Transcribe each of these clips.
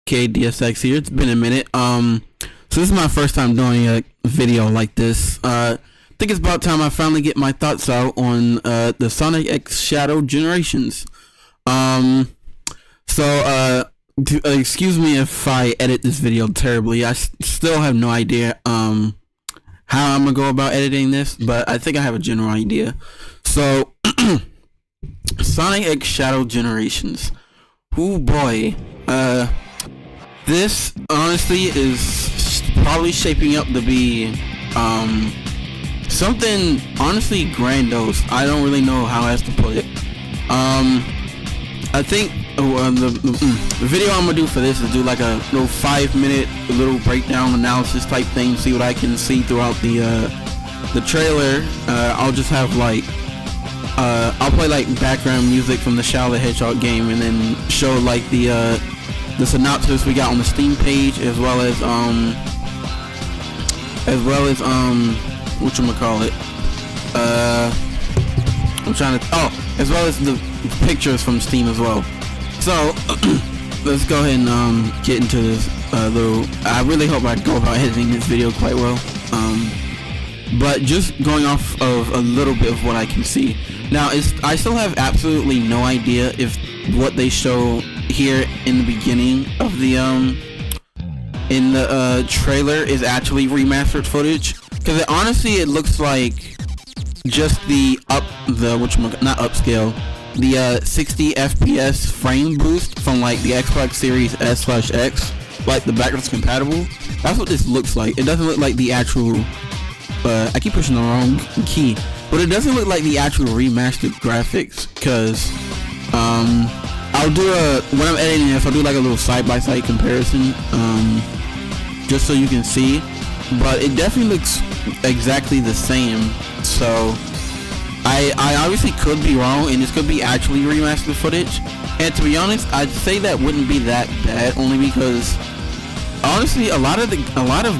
KDSX here. It's been a minute. So this is my first time doing a video like this. I think it's about time I finally get my thoughts out on the Sonic X Shadow Generations. Excuse me if I edit this video terribly. I still have no idea how I'm gonna go about editing this, but I think I have a general idea. So Sonic X Shadow Generations. Oh boy. This honestly is probably shaping up to be something honestly grandiose. I don't really know how else to put it. I think the video I'm gonna do for this is do like a little 5-minute little breakdown analysis type thing, see what I can see throughout the trailer. I'll just have like I'll play like background music from the Shadow the Hedgehog game, and then show like the synopsis we got on the Steam page, as well as whatchamacallit, as well as the pictures from Steam as well. So let's go ahead and get into this little. I really hope I go about editing this video quite well. But just going off of a little bit of what I can see now, I still have absolutely no idea if what they show here in the beginning of the trailer is actually remastered footage, because honestly it looks like just the 60 FPS frame boost from like the Xbox Series S/X, like the backwards compatible. That's what this looks like. It doesn't look like the actual I keep pushing the wrong key, but it doesn't look like the actual remastered graphics, because I'll do when I'm editing this, I'll do like a little side-by-side comparison, just so you can see, but it definitely looks exactly the same. So I obviously could be wrong, and this could be actually remastered footage, and to be honest, I'd say that wouldn't be that bad, only because honestly a lot of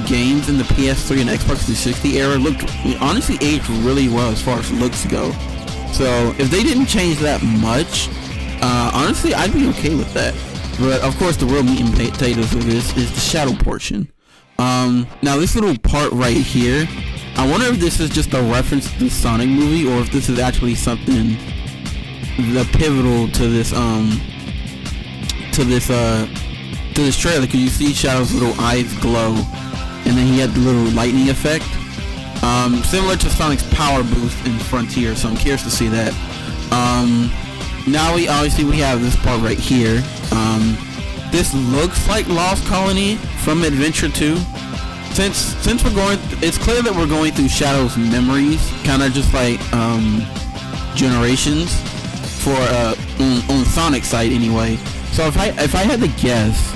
games in the PS3 and Xbox 360 era honestly aged really well as far as looks go. So if they didn't change that much, honestly I'd be okay with that. But of course the real meat and potatoes of this is the shadow portion. Now this little part right here, I wonder if this is just a reference to the Sonic movie, or if this is actually something pivotal to this trailer, because you see Shadow's little eyes glow, and then he had the little lightning effect, similar to Sonic's power boost in Frontier, so I'm curious to see that. Now we have this part right here. This looks like Lost Colony from Adventure 2. Since it's clear that we're going through Shadow's memories, kind of just like Generations for on Sonic's side anyway. So if I had to guess,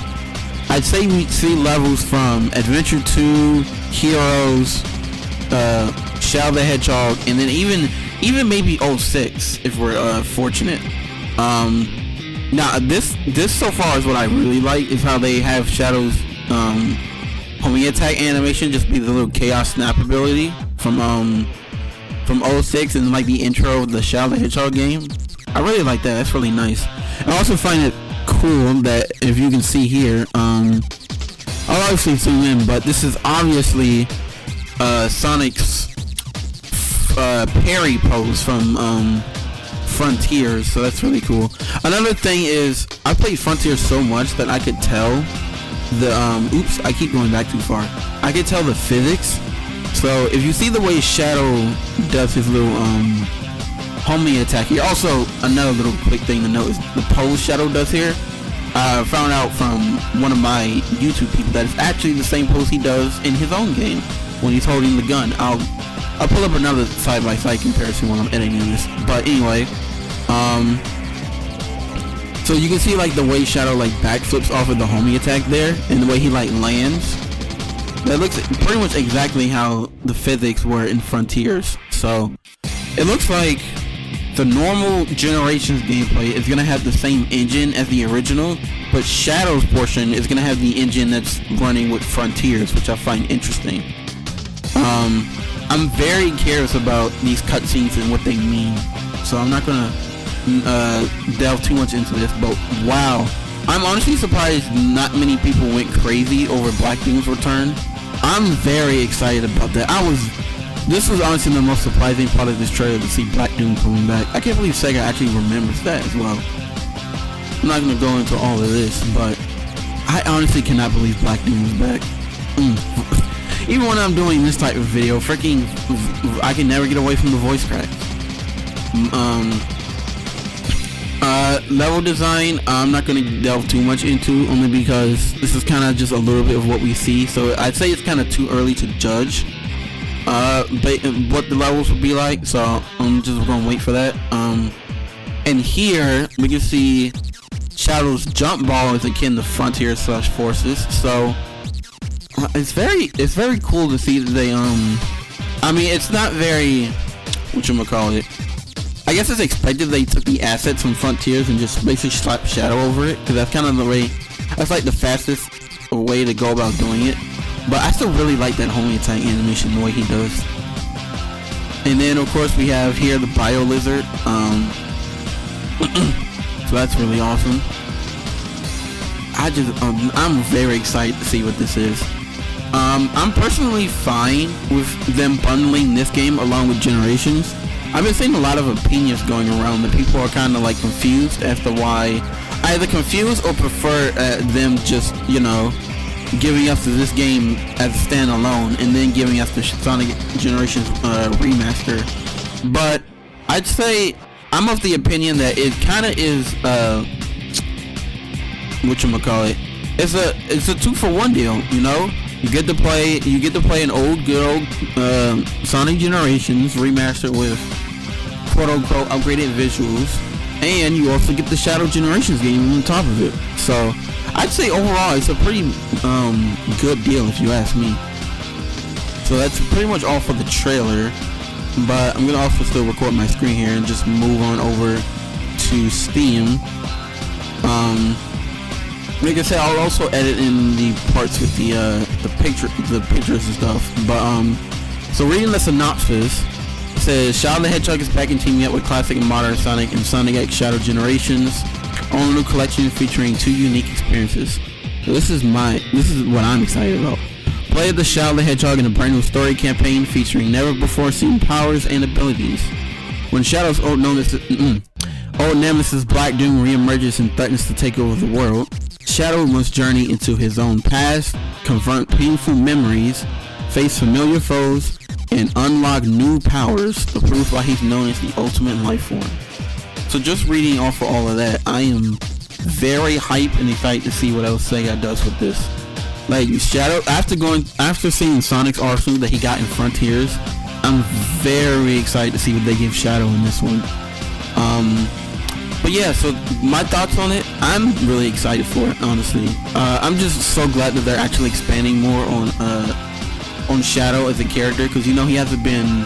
I'd say we'd see levels from Adventure 2, Heroes, Shadow the Hedgehog, and then even maybe 06 if we're fortunate. Now this so far is what I really like, is how they have Shadow's homing attack animation just be the little chaos snap ability from 06, and like the intro of the Shadow the Hedgehog game. I really like that. That's really nice. I also find it cool that, if you can see here, I'll obviously zoom in, but this is obviously Sonic's parry pose from Frontiers, so that's really cool. Another thing is, I played Frontiers so much that I could tell the oops, I keep going back too far. I could tell the physics. So if you see the way Shadow does his little homing attack here, also another little quick thing to note is the pose Shadow does here. I found out from one of my YouTube people that it's actually the same pose he does in his own game when he's holding the gun. I'll pull up another side-by-side comparison when I'm editing this. But anyway, so you can see like the way Shadow like backflips off of the homing attack there, and the way he like lands. That looks pretty much exactly how the physics were in Frontiers. So it looks like the normal Generations gameplay is gonna have the same engine as the original, but Shadow's portion is gonna have the engine that's running with Frontiers, which I find interesting. I'm very curious about these cutscenes and what they mean, so I'm not gonna delve too much into this, but wow, I'm honestly surprised not many people went crazy over Black Doom's return. I'm very excited about that. This was honestly the most surprising part of this trailer, to see Black Doom coming back. I can't believe Sega actually remembers that as well. I'm not gonna go into all of this, but I honestly cannot believe Black Doom is back. Even when I'm doing this type of video, freaking, I can never get away from the voice crack. Level design, I'm not going to delve too much into, only because this is kind of just a little bit of what we see, so I'd say it's kind of too early to judge what the levels will be like, so I'm just going to wait for that. And here, we can see Shadow's jump ball is akin to Frontier / Forces, so it's very cool to see that they, I mean, it's not very, whatchamacallit, I guess it's expected they took the assets from Frontiers and just basically slapped Shadow over it, because that's kind of the way, that's like the fastest way to go about doing it. But I still really like that homing attack animation, the way he does. And then of course we have here the Bio Lizard, so that's really awesome. I'm very excited to see what this is. I'm personally fine with them bundling this game along with Generations. I've been seeing a lot of opinions going around that people are kind of like confused as to why, either confused or prefer them just, you know, giving us this game as a standalone and then giving us the Sonic Generations remaster. But I'd say I'm of the opinion that it kind of is whatchamacallit, it's a 2-for-1 deal, you know. You get to play an good old Sonic Generations remastered with quote-unquote upgraded visuals, and you also get the Shadow Generations game on top of it. So I'd say overall it's a pretty good deal if you ask me. So that's pretty much all for the trailer, but I'm gonna also still record my screen here and just move on over to Steam. Like I said, I'll also edit in the parts with the pictures and stuff. But so reading the synopsis, it says Shadow the Hedgehog is back and teaming up with classic and modern Sonic and Sonic X Shadow Generations on a new collection featuring 2 unique experiences. So this is what I'm excited about. Play the Shadow the Hedgehog in a brand new story campaign featuring never before seen powers and abilities. When Shadow's old nemesis Black Doom reemerges and threatens to take over the world, Shadow must journey into his own past, confront painful memories, face familiar foes, and unlock new powers to prove why he's known as the ultimate life form. So just reading off of all of that, I am very hyped and excited to see what else Sega does with this. Like Shadow, after seeing Sonic's arsenal that he got in Frontiers, I'm very excited to see what they give Shadow in this one. But yeah, so my thoughts on it, I'm really excited for it, honestly. I'm just so glad that they're actually expanding more on Shadow as a character, because you know he hasn't been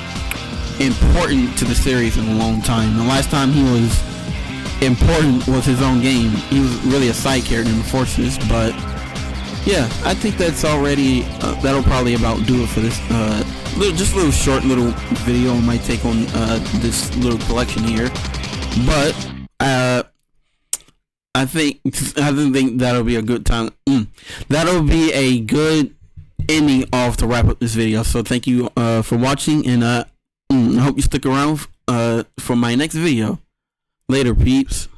important to the series in a long time. The last time he was important was his own game. He was really a side character in the Forces, but yeah, I think that's already, that'll probably about do it for this, just a little short little video on my take on this little collection here. But I think that'll be a good time. That'll be a good ending off to wrap up this video. So thank you for watching, and I hope you stick around for my next video. Later, peeps.